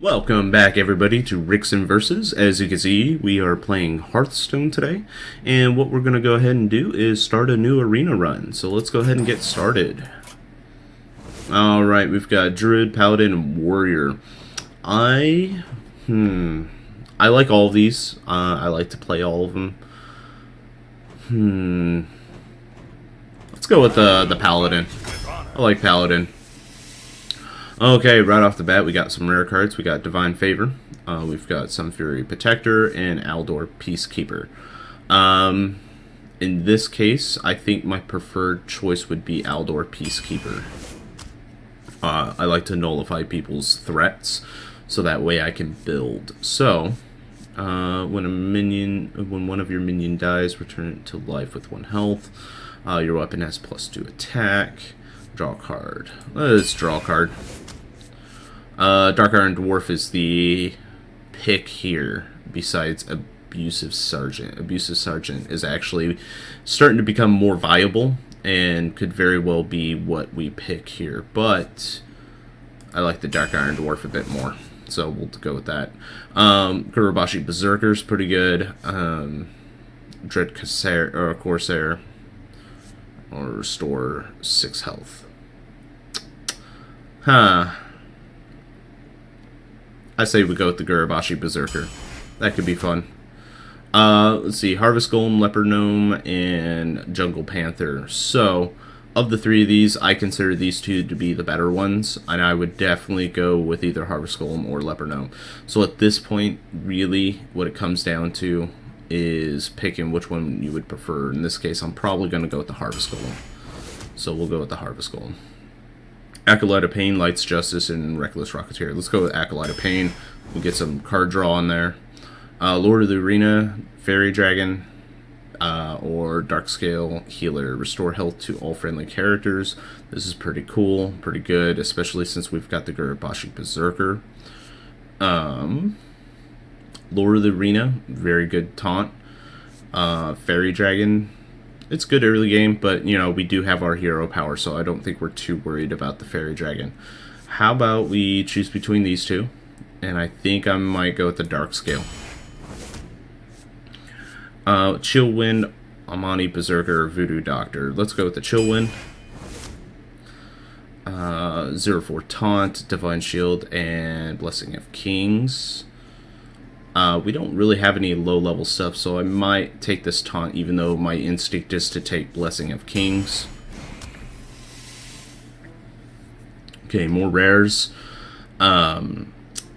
Welcome back, everybody, to RixenVS. As you can see, we are playing Hearthstone today, and what we're going to go ahead and do is start a new arena run. So let's go ahead and get started. Alright, we've got Druid, Paladin, and Warrior. I like all of these. I like to play all of them. Let's go with the Paladin. I like Paladin. Okay, right off the bat, we got some rare cards. We got Divine Favor. We've got Sun Fury Protector and Aldor Peacekeeper. In this case, I think my preferred choice would be Aldor Peacekeeper. I like to nullify people's threats, so that way I can build. So, when one of your minion dies, return it to life with 1 health. Your weapon has +2 attack. Draw a card. Let's draw a card. Dark Iron Dwarf is the pick here, besides Abusive Sergeant. Abusive Sergeant is actually starting to become more viable, and could very well be what we pick here, but I like the Dark Iron Dwarf a bit more, so we'll go with that. Gurubashi Berserker's pretty good. Dread Corsair, or restore 6 health. I say we go with the Gurubashi Berserker. That could be fun. Let's see, Harvest Golem, Leopard Gnome, and Jungle Panther. So, of the 3 of these, I consider these 2 to be the better ones, and I would definitely go with either Harvest Golem or Leopard Gnome. So at this point, really, what it comes down to is picking which one you would prefer. In this case, I'm probably going to go with the Harvest Golem. So we'll go with the Harvest Golem. Acolyte of Pain, Lights Justice, and Reckless Rocketeer. Let's go with Acolyte of Pain. We'll get some card draw in there. Lord of the Arena, Fairy Dragon, or Darkscale Healer. Restore health to all friendly characters. This is pretty cool, pretty good, especially since we've got the Gurubashi Berserker. Lord of the Arena, very good taunt. Fairy Dragon, it's good early game, but, you know, we do have our hero power, so I don't think we're too worried about the Fairy Dragon. How about we choose between these 2? And I think I might go with the Darkscale. Chillwind, Amani Berserker, Voodoo Doctor. Let's go with the Chillwind. 0-4 Taunt, Divine Shield, and Blessing of Kings. We don't really have any low-level stuff, so I might take this taunt, even though my instinct is to take Blessing of Kings. Okay, more rares. How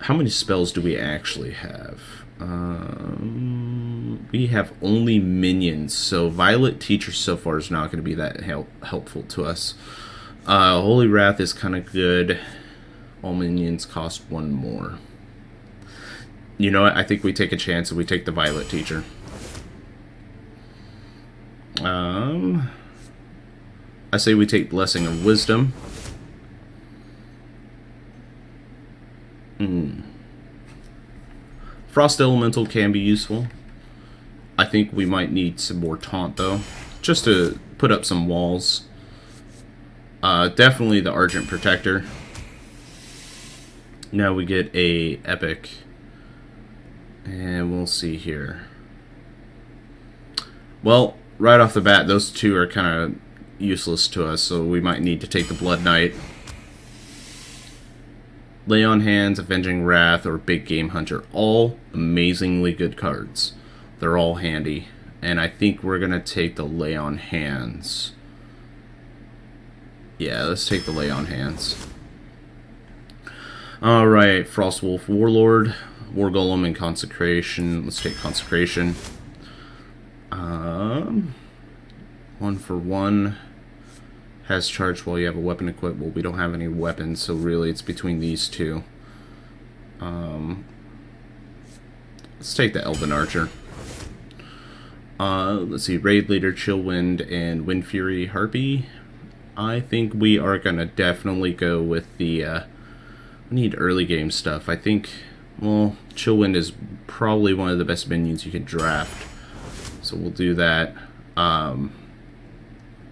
many spells do we actually have? We have only minions, so Violet Teacher so far is not going to be that helpful to us. Holy Wrath is kind of good. All minions cost 1 more. You know what? I think we take a chance and we take the Violet Teacher. I say we take Blessing of Wisdom. Frost Elemental can be useful. I think we might need some more taunt, though, just to put up some walls. Definitely the Argent Protector. Now we get a Epic. And we'll see here. Well, right off the bat, those 2 are kind of useless to us, so we might need to take the Blood Knight. Lay on Hands, Avenging Wrath, or Big Game Hunter. All amazingly good cards. They're all handy. And I think we're going to take the Lay on Hands. Yeah, let's take the Lay on Hands. Alright, Frostwolf Warlord, War Golem, and Consecration. Let's take Consecration. 1 for 1. Has charge while you have a weapon equipped. Well, we don't have any weapons, so really it's between these 2. Let's take the Elven Archer. Let's see, Raid Leader, Chillwind, and Wind Fury Harpy. I think we are going to definitely go with the... we need early game stuff. I think, well, Chillwind is probably one of the best minions you can draft. So we'll do that.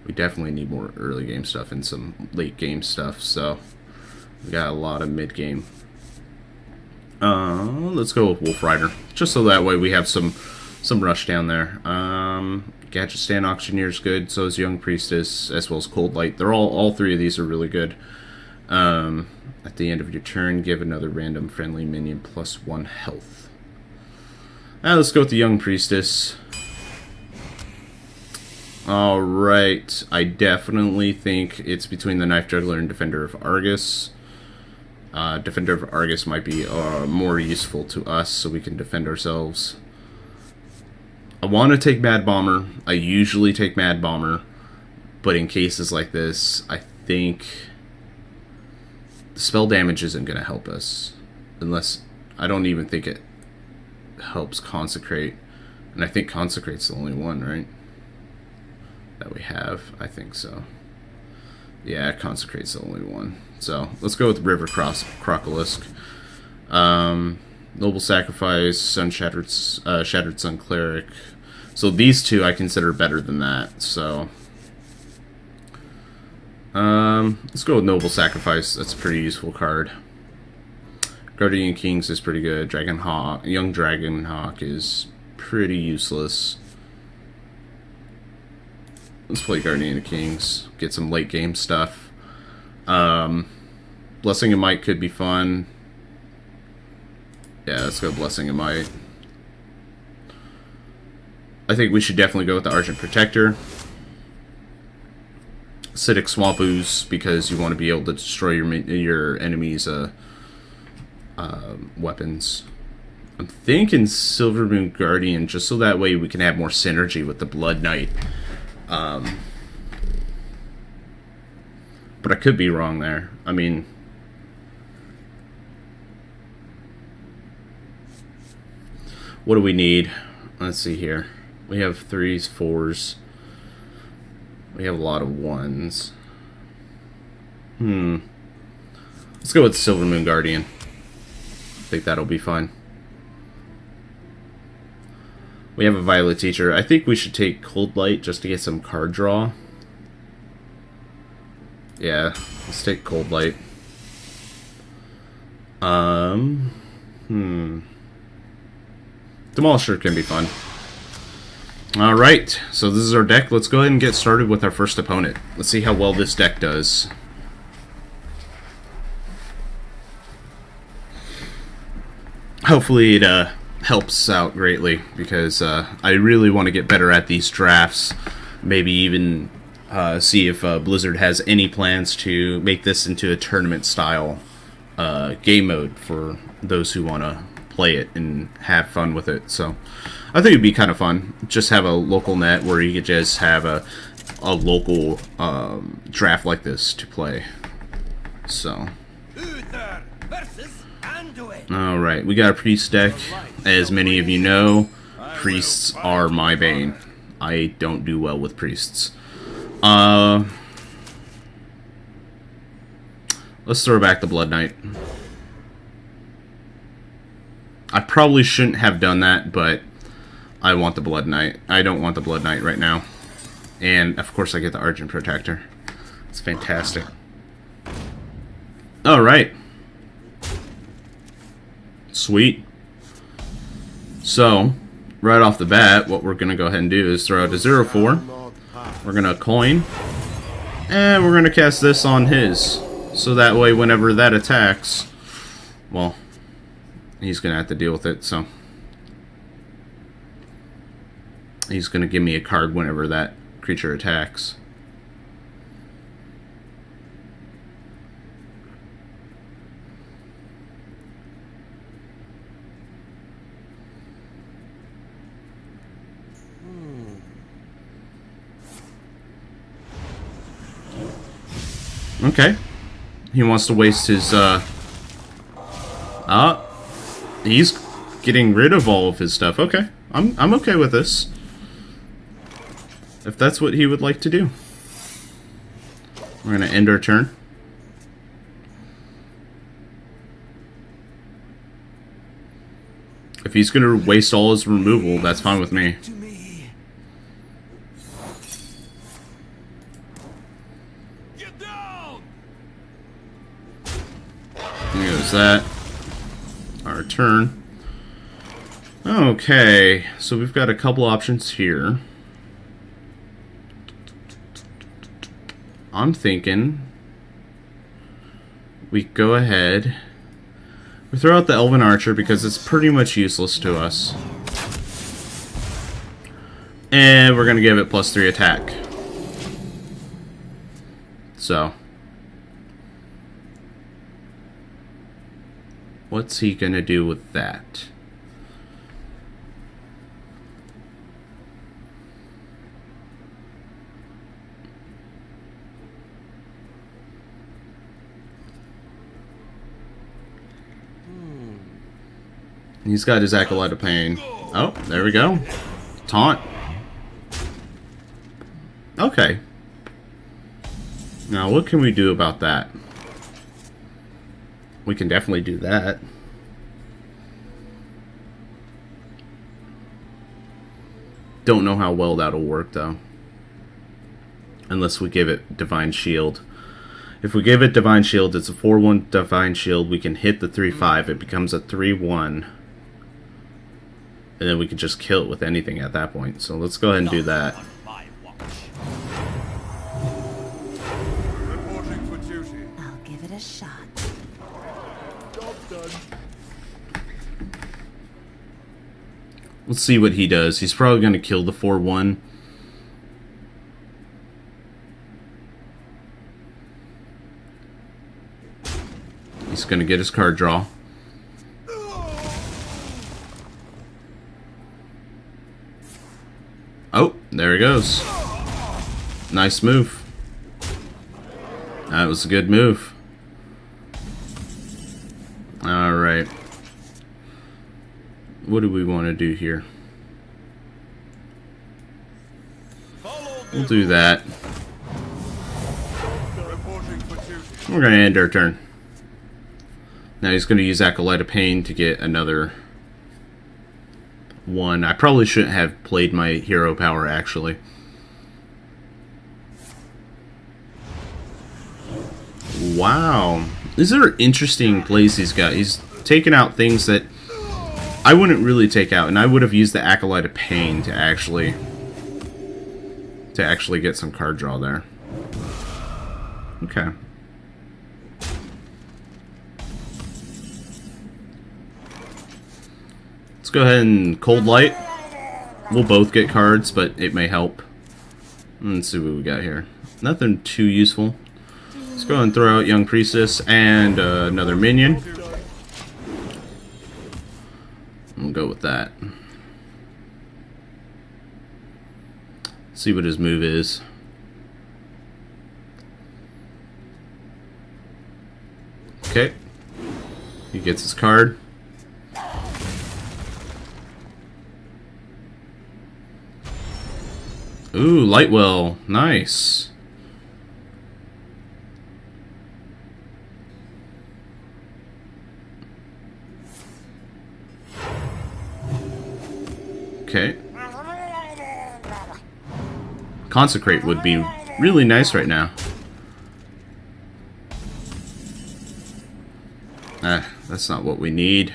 We definitely need more early game stuff and some late game stuff, so we got a lot of mid game. Let's go with Wolf Rider, just so that way we have some rush down there. Gadget Stand Auctioneer's good, so is Young Priestess, as well as Cold Light. They're all three of these are really good. At the end of your turn, give another random friendly minion +1 health. Let's go with the Young Priestess. Alright, I definitely think it's between the Knife Juggler and Defender of Argus. Defender of Argus might be more useful to us, so we can defend ourselves. I want to take Mad Bomber. I usually take Mad Bomber, but in cases like this, I think the spell damage isn't going to help us. Unless, I don't even think it helps Consecrate. And I think Consecrate's the only one, right? That we have. I think so. Yeah, Consecrate's the only one. So, let's go with River Crocolisk. Noble Sacrifice, Shattered Sun Cleric. So these two I consider better than that. So let's go with Noble Sacrifice. That's a pretty useful card. Guardian Kings is pretty good. Young Dragonhawk is pretty useless. Let's play Guardian of Kings. Get some late game stuff. Blessing of Might could be fun. Yeah, let's go Blessing of Might. I think we should definitely go with the Argent Protector. Acidic Swamp Ooze, because you want to be able to destroy your enemies' weapons. I'm thinking Silver Moon Guardian, just so that way we can have more synergy with the Blood Knight. But I could be wrong there. I mean, what do we need? Let's see here. We have 3s, 4s. We have a lot of 1s. Let's go with Silver Moon Guardian. I think that'll be fine. We have a Violet Teacher. I think we should take Cold Light just to get some card draw. Yeah, let's take Cold Light. Demolisher can be fun. Alright, so this is our deck. Let's go ahead and get started with our first opponent. Let's see how well this deck does. Hopefully it helps out greatly, because I really want to get better at these drafts. Maybe even see if Blizzard has any plans to make this into a tournament-style game mode for those who want to play it and have fun with it. So I think it'd be kind of fun. Just have a local net where you could just have a local draft like this to play. So alright, we got a priest deck. As many of you know, priests are my bane. I don't do well with priests. Let's throw back the Blood Knight. I probably shouldn't have done that, but I want the Blood Knight. I don't want the Blood Knight right now. And, of course, I get the Argent Protector. It's fantastic. Alright. Sweet. So, right off the bat, what we're going to go ahead and do is throw out a 0/4. We're going to coin. And we're going to cast this on his. So that way, whenever that attacks, well, he's going to have to deal with it, so he's going to give me a card whenever that creature attacks. Okay. He wants to waste his, he's getting rid of all of his stuff. Okay. I'm okay with this. If that's what he would like to do. We're going to end our turn. If he's going to waste all his removal, that's fine with me. There goes that. our turn. Okay, so we've got a couple options here. I'm thinking we go ahead. We throw out the Elven Archer because it's pretty much useless to us. And we're going to give it +3 attack. So. What's he going to do with that? He's got his Acolyte of Pain. Oh, there we go. Taunt. Okay. Now, what can we do about that? We can definitely do that. Don't know how well that'll work, though. Unless we give it Divine Shield. If we give it Divine Shield, it's a 4-1 Divine Shield. We can hit the 3-5. It becomes a 3-1. And then we can just kill it with anything at that point. So let's go ahead and do that. I'll give it a shot. Let's see what he does. He's probably going to kill the 4-1. He's going to get his card draw. Oh, there he goes. Nice move. That was a good move. Alright. What do we want to do here? We'll do that. We're going to end our turn. Now he's going to use Acolyte of Pain to get another one. I probably shouldn't have played my hero power, actually. Wow. These are interesting plays he's got. He's taken out things that I wouldn't really take out, and I would have used the Acolyte of Pain to actually get some card draw there. Okay. Let's go ahead and Cold Light. We'll both get cards, but it may help. Let's see what we got here. Nothing too useful. Let's go ahead and throw out Young Priestess and another minion. We'll go with that. See what his move is. Okay. He gets his card. Ooh, Lightwell. Nice. Okay. Consecrate would be really nice right now. That's not what we need.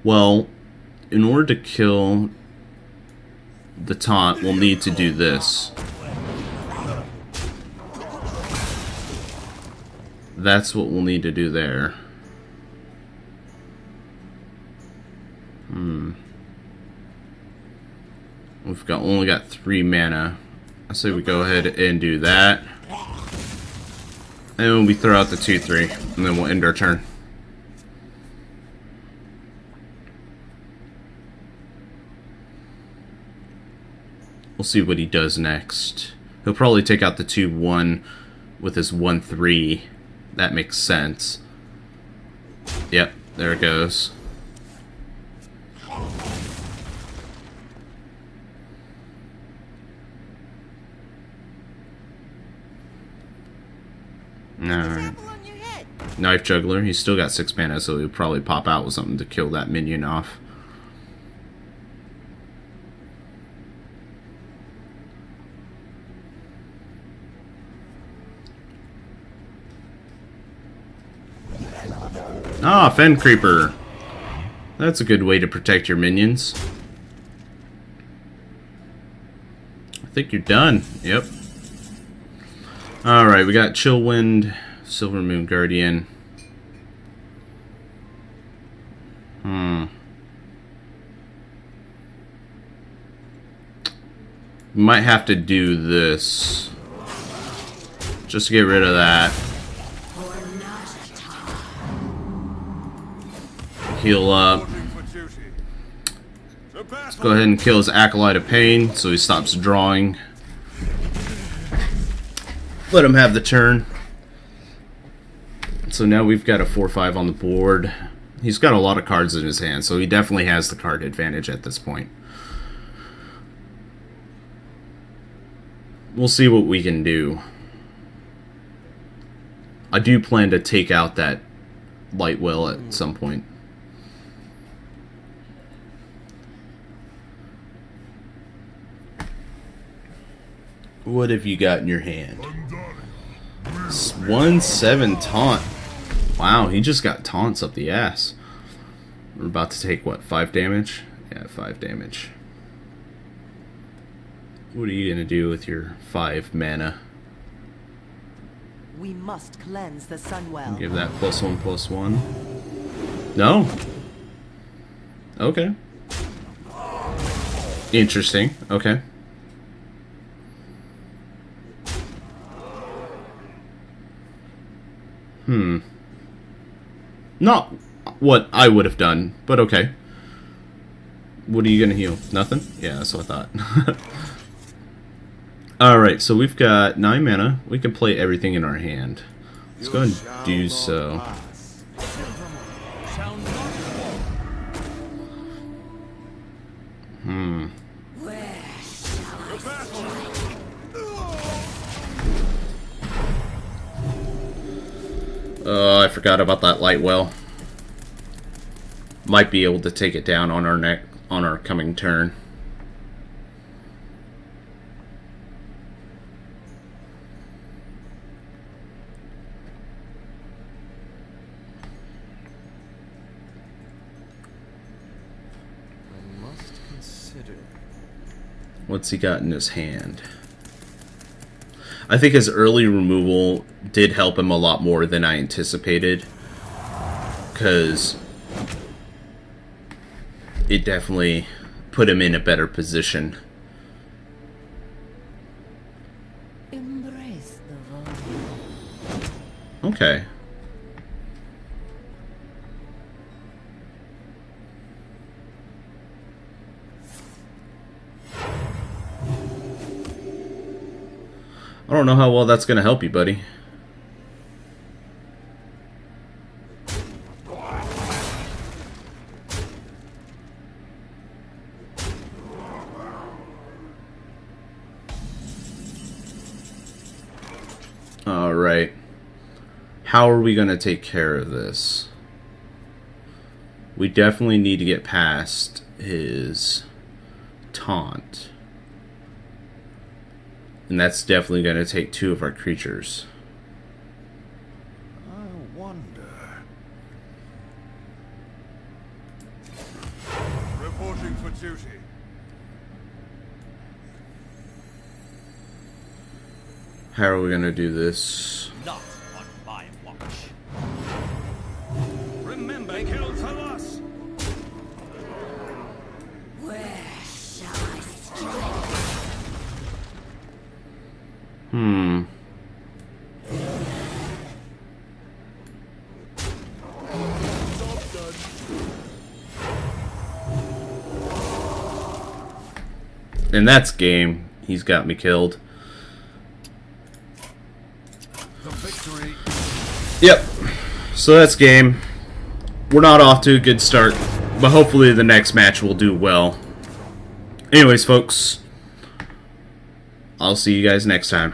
Well, in order to kill the taunt, we'll need to do this. That's what we'll need to do there. We've only got 3 mana. I say we go ahead and do that. And we throw out the 2-3, and then we'll end our turn. We'll see what he does next. He'll probably take out the 2-1 with his 1-3. That makes sense. Yep, there it goes. Alright. Knife Juggler. He's still got 6 mana, so he'll probably pop out with something to kill that minion off. Ah, Fen Creeper. That's a good way to protect your minions. I think you're done. Yep. Alright, we got Chillwind, Silver Moon Guardian. Might have to do this. Just to get rid of that. Heal up. Let's go ahead and kill his Acolyte of Pain so he stops drawing. Let him have the turn. So now we've got a 4-5 on the board. He's got a lot of cards in his hand, so he definitely has the card advantage at this point. We'll see what we can do. I do plan to take out that light well at some point. What have you got in your hand? 1-7 taunt. Wow, he just got taunts up the ass. We're about to take, what, 5 damage? Yeah, 5 damage. What are you going to do with your 5 mana? We must cleanse the Sunwell. Give that +1/+1. No? Okay. Interesting. Okay. Not what I would have done, but okay. What are you gonna heal? Nothing? Yeah, that's what I thought. Alright, so we've got 9 mana. We can play everything in our hand. Let's go ahead and do so. I forgot about that light well. Might be able to take it down on our coming turn. I must consider. What's he got in his hand? I think his early removal did help him a lot more than I anticipated, because it definitely put him in a better position. Embrace the volume. Okay. I don't know how well that's going to help you, buddy. Alright. How are we going to take care of this? We definitely need to get past his taunt. And that's definitely going to take 2 of our creatures. I wonder. Reporting for duty. How are we going to do this? Not on my watch. Remember, kill for us. Where shall I strike? And that's game. He's got me killed. The victory. Yep. So that's game. We're not off to a good start, but hopefully the next match will do well. Anyways, folks, I'll see you guys next time.